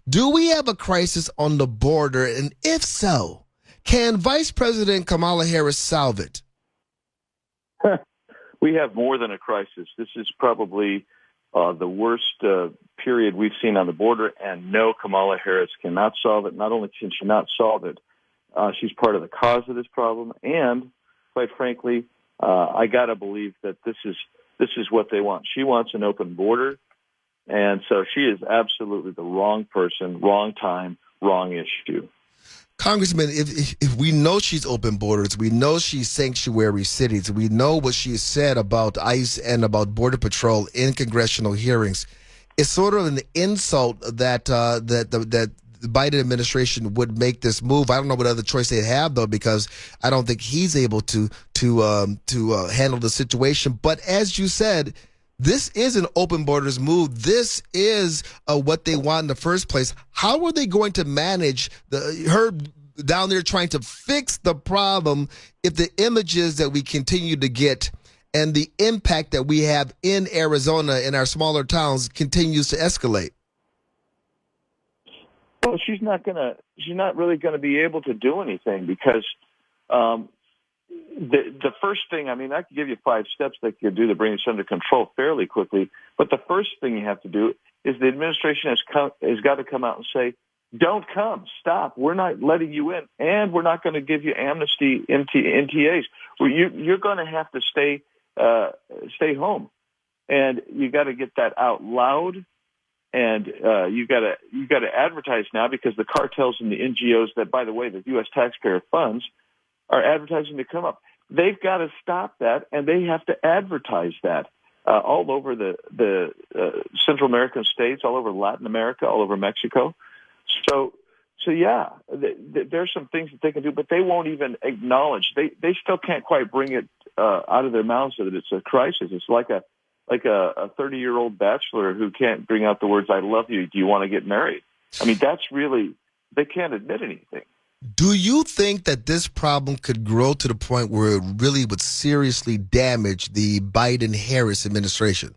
Do we have a crisis on the border? And if so, can Vice President Kamala Harris solve it? We have more than a crisis. This is probably the worst period we've seen on the border, and no, Kamala Harris cannot solve it. Not only can she not solve it, she's part of the cause of this problem, and quite frankly, I got to believe that this is what they want. She wants an open border, and so she is absolutely the wrong person, wrong time, wrong issue. Congressman, if we know she's open borders, we know she's sanctuary cities, we know what she said about ICE and about Border Patrol in congressional hearings, it's sort of an insult that the Biden administration would make this move. I don't know what other choice they have, though, because I don't think he's able to handle the situation. But as you said, this is an open borders move. This is what they want in the first place. How are they going to manage her down there trying to fix the problem if the images that we continue to get and the impact that we have in Arizona in our smaller towns continues to escalate? Well, she's not really gonna be able to do anything because the first thing, I mean, I could give you 5 steps they could do to bring this under control fairly quickly. But the first thing you have to do is the administration has got to come out and say, don't come, stop. We're not letting you in, and we're not going to give you amnesty NTAs. You're going to have to stay home, and you got to get that out loud. And you got to advertise now, because the cartels and the NGOs that, by the way, the U.S. taxpayer funds are advertising to come up. They've got to stop that, and they have to advertise that all over the Central American states, all over Latin America, all over Mexico. So yeah, there's some things that they can do, but they won't even acknowledge. They still can't quite bring it out of their mouths that it's a crisis. It's like a 30-year-old bachelor who can't bring out the words, I love you, do you want to get married? I mean, they can't admit anything. Do you think that this problem could grow to the point where it really would seriously damage the Biden-Harris administration?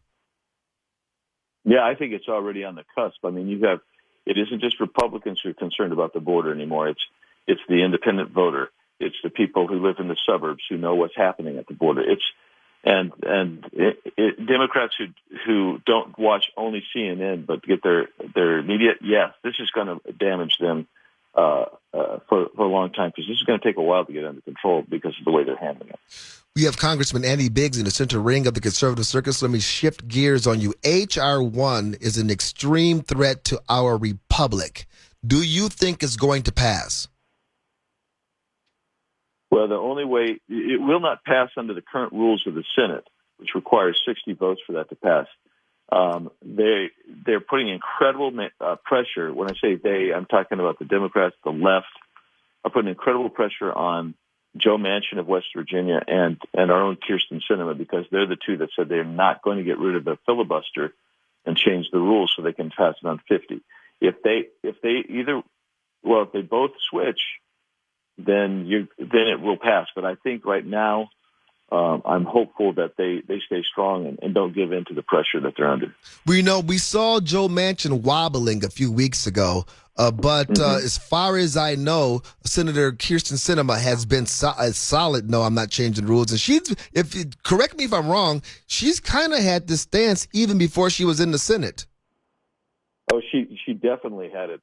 Yeah, I think it's already on the cusp. I mean, it isn't just Republicans who are concerned about the border anymore. It's the independent voter. It's the people who live in the suburbs who know what's happening at the border. And Democrats who don't watch only CNN but get their media. Yes, this is going to damage them for a long time, because this is going to take a while to get under control because of the way they're handling it. We have Congressman Andy Biggs in the center ring of the conservative circus. Let me shift gears on you. H.R. 1 is an extreme threat to our republic. Do you think it's going to pass? Well, the only way it will not pass under the current rules of the Senate, which requires 60 votes for that to pass. They're putting incredible pressure. When I say they, I'm talking about the Democrats, the left, are putting incredible pressure on Joe Manchin of West Virginia and our own Kirsten Sinema, because they're the two that said they're not going to get rid of the filibuster and change the rules so they can pass it on 50. If they both switch, then it will pass. But I think right now, I'm hopeful that they stay strong and don't give in to the pressure that they're under. We saw Joe Manchin wobbling a few weeks ago, but as far as I know, Senator Kirsten Sinema has been solid. No, I'm not changing the rules. And correct me if I'm wrong, she's kind of had this stance even before she was in the Senate. Oh, she definitely had it.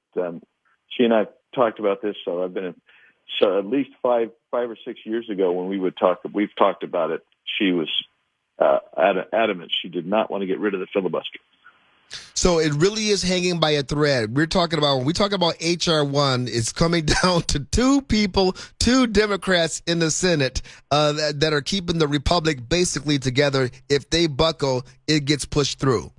She and I talked about this. So at least five or 6 years ago, when we've talked about it, she was adamant she did not want to get rid of the filibuster. So it really is hanging by a thread. When we talk about H.R. 1, it's coming down to two Democrats in the Senate that are keeping the Republic basically together. If they buckle, it gets pushed through.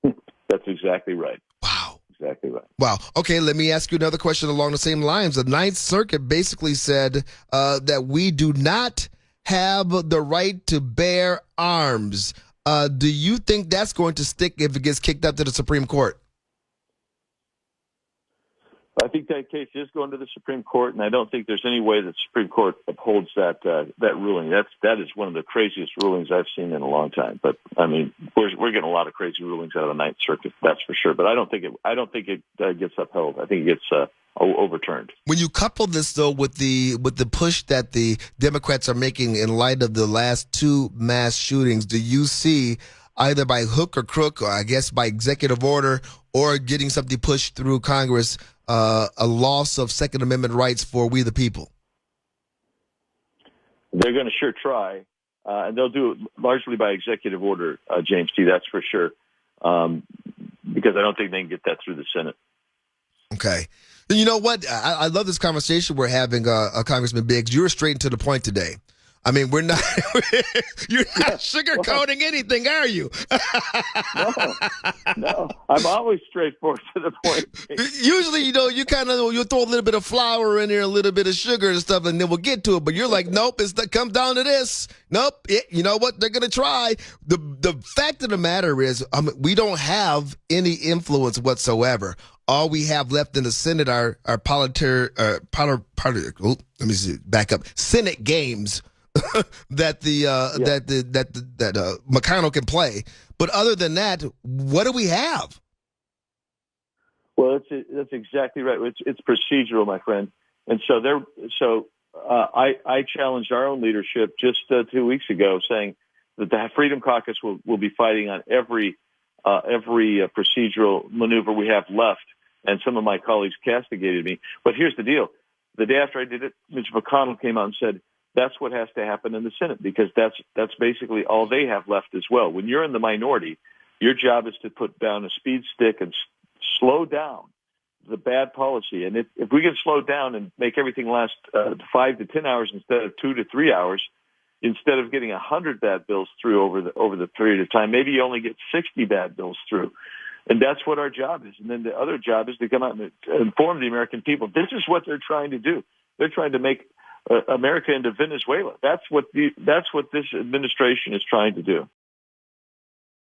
That's exactly right. Wow. Exactly right. Wow. Okay, let me ask you another question along the same lines. The Ninth Circuit basically said that we do not have the right to bear arms. Do you think that's going to stick if it gets kicked up to the Supreme Court? I think that case is going to the Supreme Court, and I don't think there's any way that the Supreme Court upholds that ruling. That is one of the craziest rulings I've seen in a long time. But I mean, we're getting a lot of crazy rulings out of the Ninth Circuit, that's for sure. But I don't think it gets upheld. I think it gets overturned. When you couple this though with the push that the Democrats are making in light of the last two mass shootings, do you see either by hook or crook, or I guess by executive order, or getting something pushed through Congress, a loss of Second Amendment rights for we the people? They're going to sure try, and they'll do it largely by executive order, James T. That's for sure, because I don't think they can get that through the Senate. Okay. You know what? I love this conversation we're having, Congressman Biggs. You were straight and to the point today. I mean, you're not sugarcoating anything, are you? No. I'm always straightforward to the point. Usually, you kind of, you'll throw a little bit of flour in there, a little bit of sugar and stuff, and then we'll get to it. But you're like, nope, it comes down to this. Nope. You know what? They're going to try. The fact of the matter is, we don't have any influence whatsoever. All we have left in the Senate are Senate games that McConnell can play. But other than that, what do we have? Well, that's exactly right. It's procedural, my friend. And so I challenged our own leadership just 2 weeks ago, saying that the Freedom Caucus will be fighting on every procedural maneuver we have left. And some of my colleagues castigated me. But here's the deal. The day after I did it, Mitch McConnell came out and said, that's what has to happen in the Senate, because that's basically all they have left as well. When you're in the minority, your job is to put down a speed stick and slow down the bad policy. And if we can slow down and make everything last 5 to 10 hours instead of 2 to 3 hours, instead of getting 100 bad bills through over the period of time, maybe you only get 60 bad bills through. And that's what our job is. And then the other job is to come out and inform the American people. This is what they're trying to do. They're trying to make America into Venezuela. That's what this administration is trying to do.